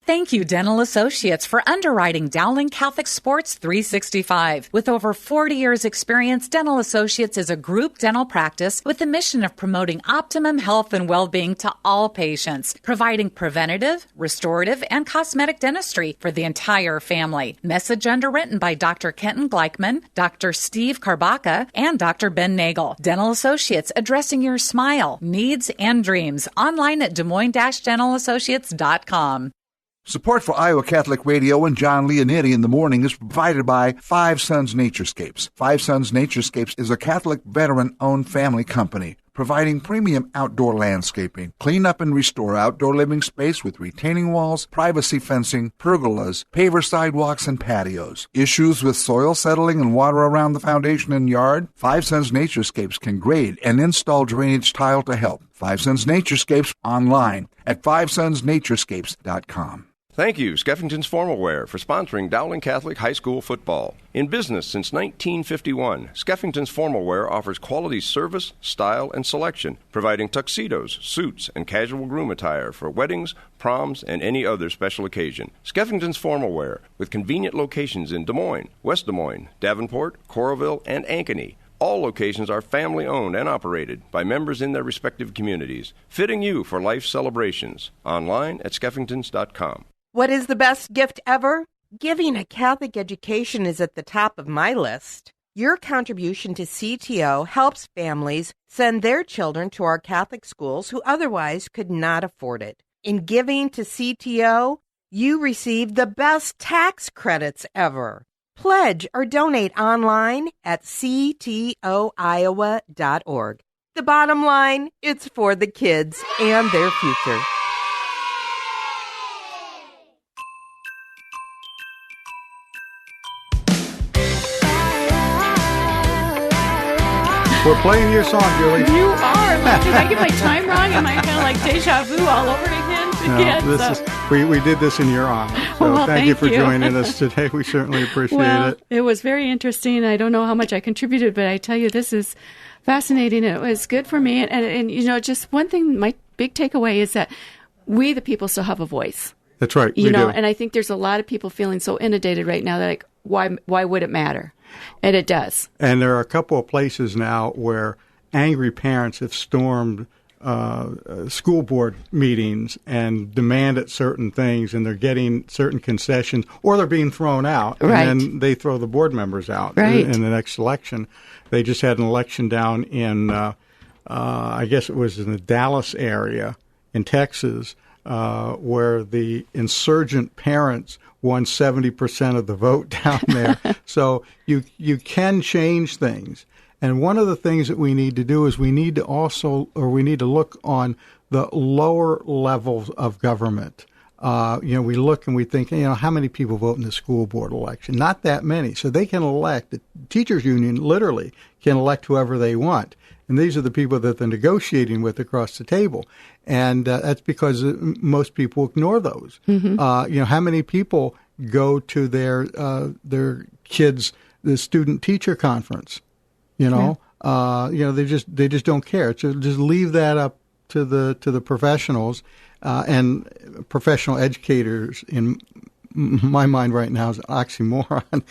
Thank you, Dental Associates, for underwriting Dowling Catholic Sports 365. With over 40 years' experience, Dental Associates is a group dental practice with the mission of promoting optimum health and well-being to all patients, providing preventative, restorative, and cosmetic dentistry for the entire family. Message underwritten by Dr. Kenton Gleichman, Dr. Steve Karbaka, and Dr. Ben Nagel. Dental Associates, addressing your smile, needs, and dreams. Online at DesMoines-DentalAssociates.com. Support for Iowa Catholic Radio and John Leonetti in the morning is provided by Five Sons Naturescapes. Five Sons Naturescapes is a Catholic veteran-owned family company providing premium outdoor landscaping. Clean up and restore outdoor living space with retaining walls, privacy fencing, pergolas, paver sidewalks, and patios. Issues with soil settling and water around the foundation and yard? Five Sons Naturescapes can grade and install drainage tile to help. Five Sons Naturescapes online at fivesonsnaturescapes.com. Thank you, Skeffington's Formal Wear, for sponsoring Dowling Catholic High School football. In business since 1951, Skeffington's Formal Wear offers quality service, style, and selection, providing tuxedos, suits, and casual groom attire for weddings, proms, and any other special occasion. Skeffington's Formal Wear, with convenient locations in Des Moines, West Des Moines, Davenport, Coralville, and Ankeny. All locations are family-owned and operated by members in their respective communities, fitting you for life celebrations. Online at skeffingtons.com. What is the best gift ever? Giving a Catholic education is at the top of my list. Your contribution to CTO helps families send their children to our Catholic schools who otherwise could not afford it. In giving to CTO, you receive the best tax credits ever. Pledge or donate online at ctoiowa.org. The bottom line, it's for the kids and their future. We're playing your song, Julie. You are. Did I get my time wrong? Am I kind of like deja vu all over again? No, we did this in your honor. So well, thank you for joining us today. We certainly appreciate it. It was very interesting. I don't know how much I contributed, but I tell you, this is fascinating. It was good for me. And you know, just one thing, my big takeaway is that we, the people, still have a voice. That's right. You know, and I think there's a lot of people feeling so inundated right now that, like, why would it matter? And it does. And there are a couple of places now where angry parents have stormed school board meetings and demanded certain things, and they're getting certain concessions, or they're being thrown out, right. And then they throw the board members out right. in the next election. They just had an election down in, I guess it was in the Dallas area in Texas, where the insurgent parents won 70% of the vote down there. So you can change things. And one of the things that we need to do is we need to look on the lower levels of government. We look and we think, how many people vote in the school board election? Not that many. So they can elect, the teachers union literally can elect whoever they want. And these are the people that they're negotiating with across the table. And that's because most people ignore those. Mm-hmm. How many people go to their kids' the student teacher conference? They just don't care. So just leave that up to the professionals and professional educators. In my mind right now is an oxymoron,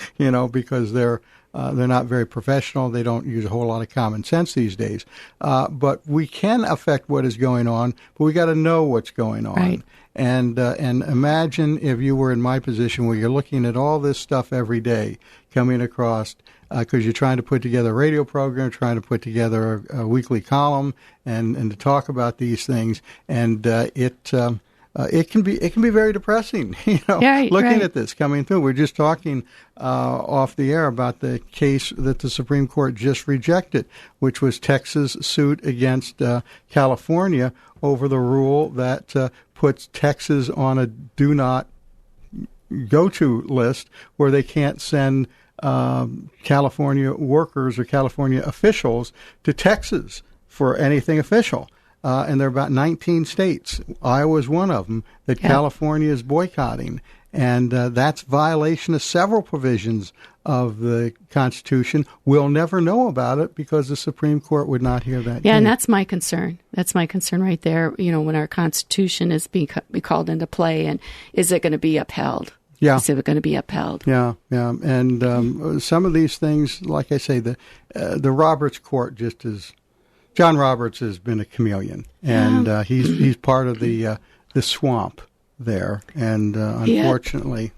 because they're not very professional. They don't use a whole lot of common sense these days. But we can affect what is going on, but we got to know what's going on. Right. And imagine if you were in my position where you're looking at all this stuff every day coming across, because you're trying to put together a radio program, trying to put together a weekly column, and to talk about these things, and it can be very depressing, looking at this coming through. We're just talking off the air about the case that the Supreme Court just rejected, which was Texas' suit against California over the rule that puts Texas on a do not go to list where they can't send California workers or California officials to Texas for anything official. And there are about 19 states. Iowa is one of them that California is boycotting. And that's violation of several provisions of the Constitution. We'll never know about it because the Supreme Court would not hear that. Yeah, and that's my concern. That's my concern right there. When our Constitution is being called into play, and is it going to be upheld? Yeah. Is it going to be upheld? Yeah. And some of these things, like I say, the Roberts Court just is. John Roberts has been a chameleon, and he's part of the swamp there, and unfortunately,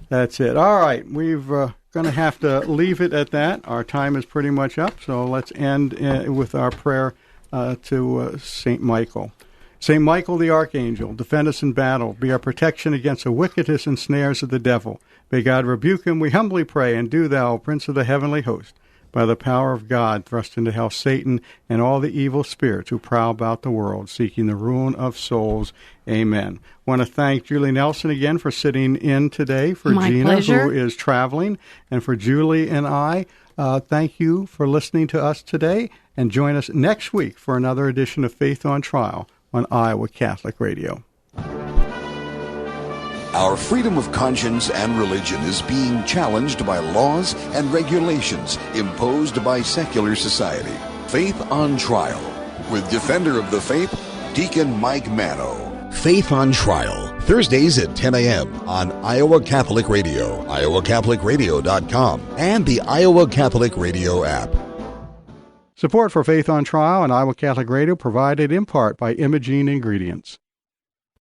that's it. All right, we've going to have to leave it at that. Our time is pretty much up, so let's end with our prayer to St. Michael. St. Michael the Archangel, defend us in battle, be our protection against the wickedness and snares of the devil. May God rebuke him, we humbly pray, and do thou, Prince of the heavenly host, by the power of God, thrust into hell Satan and all the evil spirits who prowl about the world, seeking the ruin of souls. Amen. I want to thank Julie Nelson again for sitting in today, for My Gina, pleasure. who is traveling, and for Julie and I. Thank you for listening to us today, and join us next week for another edition of Faith on Trial on Iowa Catholic Radio. Our freedom of conscience and religion is being challenged by laws and regulations imposed by secular society. Faith on Trial with Defender of the Faith, Deacon Mike Manno. Faith on Trial, Thursdays at 10 a.m. on Iowa Catholic Radio, iowacatholicradio.com, and the Iowa Catholic Radio app. Support for Faith on Trial and Iowa Catholic Radio provided in part by Imogene Ingredients.